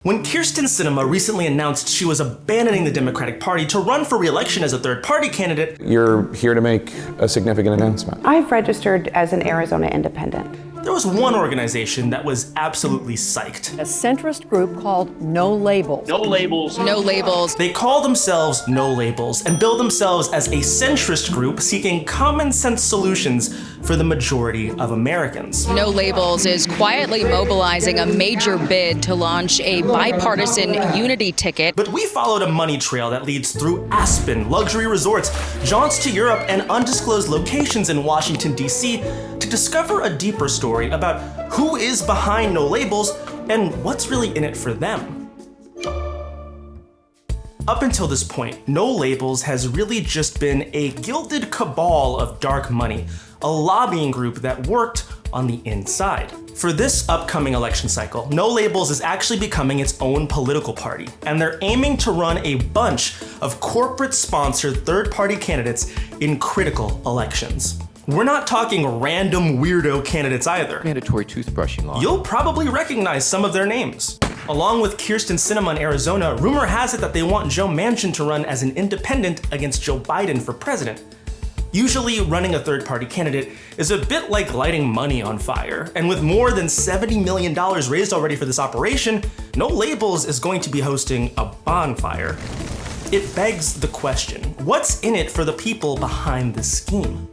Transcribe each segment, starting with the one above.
When Kyrsten Sinema recently announced she was abandoning the Democratic Party to run for re-election as a third-party candidate, you're here to make a significant announcement. I've registered as an Arizona independent. there was one organization that was absolutely psyched. A centrist group called No Labels. No labels. No labels. They call themselves No Labels and bill themselves as a centrist group seeking common sense solutions for the majority of Americans. No Labels is quietly mobilizing a major bid to launch a bipartisan unity ticket. But we followed a money trail that leads through Aspen, luxury resorts, jaunts to Europe, and undisclosed locations in Washington, D.C. to discover a deeper story about who is behind No Labels and what's really in it for them. Up until this point, No Labels has really just been a gilded cabal of dark money, a lobbying group that worked on the inside. For this upcoming election cycle, No Labels is actually becoming its own political party, and they're aiming to run a bunch of corporate-sponsored third-party candidates in critical elections. We're not talking random weirdo candidates either. Mandatory toothbrushing law. You'll probably recognize some of their names. Along with Kyrsten Sinema in Arizona, rumor has it that they want Joe Manchin to run as an independent against Joe Biden for president. Usually, running a third-party candidate is a bit like lighting money on fire, and with more than $70 million raised already for this operation, No Labels is going to be hosting a bonfire. It begs the question, what's in it for the people behind this scheme?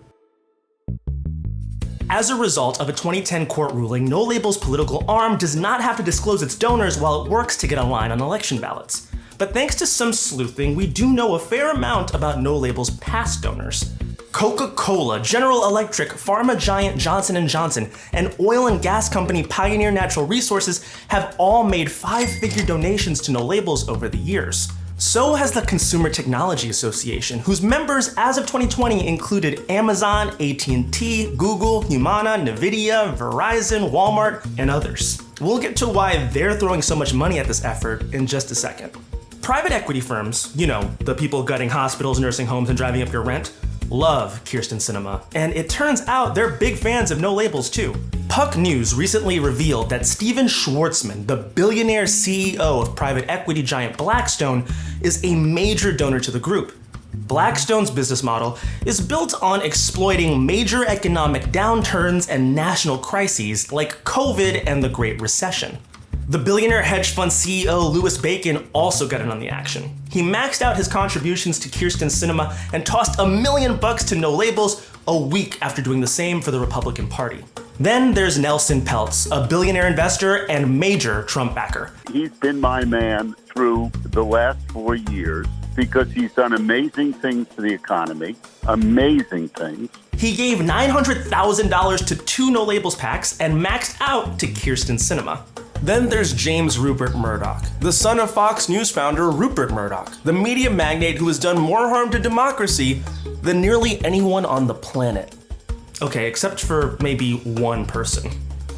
As a result of a 2010 court ruling, No Labels' political arm does not have to disclose its donors while it works to get a line on election ballots. But thanks to some sleuthing, we do know a fair amount about No Labels' past donors. Coca-Cola, General Electric, pharma giant Johnson & Johnson, and oil and gas company Pioneer Natural Resources have all made five-figure donations to No Labels over the years. So has the Consumer Technology Association, whose members as of 2020 included Amazon, AT&T, Google, Humana, Nvidia, Verizon, Walmart, and others. We'll get to why they're throwing so much money at this effort in just a second. Private equity firms, you know, the people gutting hospitals, nursing homes, and driving up your rent, love Kyrsten Sinema, and it turns out they're big fans of No Labels too. Puck News recently revealed that Steven Schwartzman, the Billionaires CEO of private equity giant Blackstone, is a major donor to the group. Blackstone's business model is built on exploiting major economic downturns and national crises like COVID and the Great Recession. The billionaire hedge fund CEO Louis Bacon also got in on the action. He maxed out his contributions to Kyrsten Sinema and tossed $1 million to No Labels a week after doing the same for the Republican Party. Then there's Nelson Peltz, a billionaire investor and major Trump backer. He's been my man through the last 4 years because he's done amazing things to the economy, amazing things. He gave $900,000 to 2 No Labels PACs and maxed out to Kyrsten Sinema. Then there's James Rupert Murdoch, the son of Fox News founder Rupert Murdoch, the media magnate who has done more harm to democracy than nearly anyone on the planet. Okay, except for maybe one person.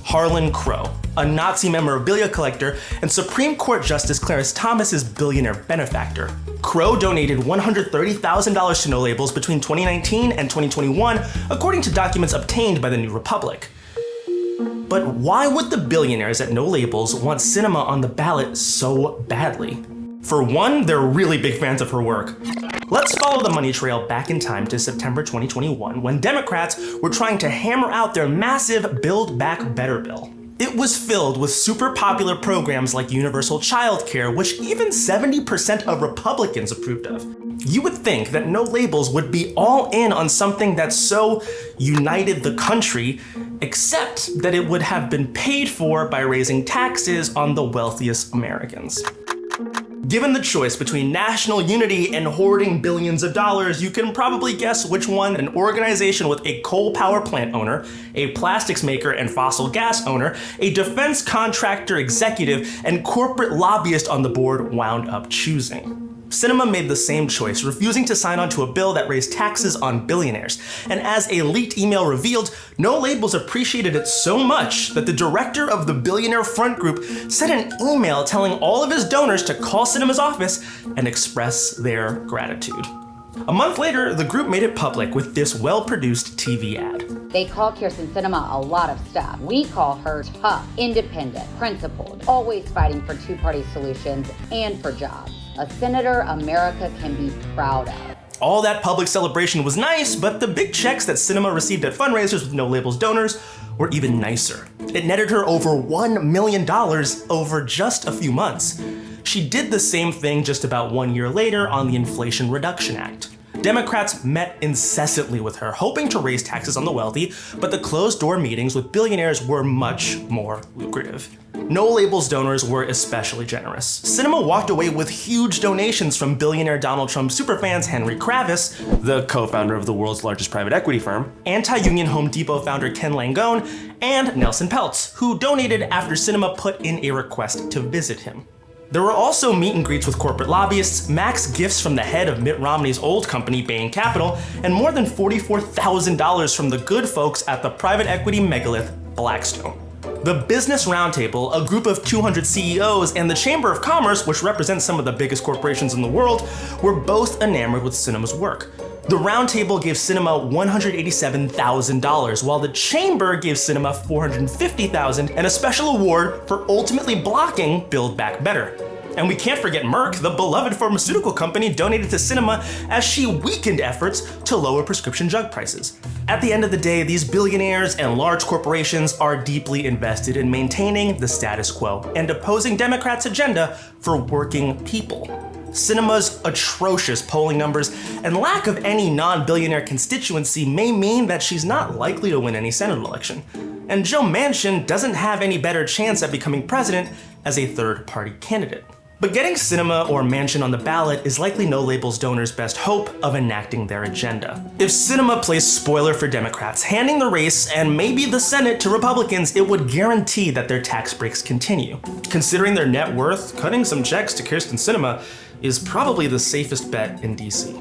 Harlan Crow, a Nazi memorabilia collector and Supreme Court Justice Clarence Thomas's billionaire benefactor. Crow donated $130,000 to No Labels between 2019 and 2021, according to documents obtained by the New Republic. But why would the billionaires at No Labels want Sinema on the ballot so badly? For one, they're really big fans of her work. Let's follow the money trail back in time to September 2021, when Democrats were trying to hammer out their massive Build Back Better bill. It was filled with super popular programs like universal childcare, which even 70% of Republicans approved of. You would think that No Labels would be all in on something that so united the country, except that it would have been paid for by raising taxes on the wealthiest Americans. Given the choice between national unity and hoarding billions of dollars, you can probably guess which one an organization with a coal power plant owner, a plastics maker and fossil gas owner, a defense contractor executive, and corporate lobbyist on the board wound up choosing. Sinema made the same choice, refusing to sign on to a bill that raised taxes on billionaires. And as a leaked email revealed, No Labels appreciated it so much that the director of the Billionaire Front Group sent an email telling all of his donors to call Sinema's office and express their gratitude. A month later, the group made it public with this well-produced TV ad. They call Kyrsten Sinema a lot of stuff. We call her tough, independent, principled, always fighting for two-party solutions and for jobs. A senator America can be proud of. All that public celebration was nice, but the big checks that Sinema received at fundraisers with No Labels donors were even nicer. It netted her over $1 million over just a few months. She did the same thing just about 1 year later on the Inflation Reduction Act. Democrats met incessantly with her, hoping to raise taxes on the wealthy, but the closed-door meetings with billionaires were much more lucrative. No Labels donors were especially generous. Sinema walked away with huge donations from billionaire Donald Trump superfans Henry Kravis, the co-founder of the world's largest private equity firm, anti-union Home Depot founder Ken Langone, and Nelson Peltz, who donated after Sinema put in a request to visit him. There were also meet and greets with corporate lobbyists, max gifts from the head of Mitt Romney's old company, Bain Capital, and more than $44,000 from the good folks at the private equity megalith Blackstone. The Business Roundtable, a group of 200 CEOs, and the Chamber of Commerce, which represents some of the biggest corporations in the world, were both enamored with Sinema's work. The Roundtable gave Sinema $187,000, while the Chamber gave Sinema $450,000 and a special award for ultimately blocking Build Back Better. And we can't forget Merck, the beloved pharmaceutical company, donated to Sinema as she weakened efforts to lower prescription drug prices. At the end of the day, these billionaires and large corporations are deeply invested in maintaining the status quo and opposing Democrats' agenda for working people. Sinema's atrocious polling numbers and lack of any non-billionaire constituency may mean that she's not likely to win any Senate election. And Joe Manchin doesn't have any better chance at becoming president as a third-party candidate. But getting Sinema or Manchin on the ballot is likely No Labels donors' best hope of enacting their agenda. If Sinema plays spoiler for Democrats, handing the race and maybe the Senate to Republicans, it would guarantee that their tax breaks continue. Considering their net worth, cutting some checks to Kyrsten Sinema is probably the safest bet in DC.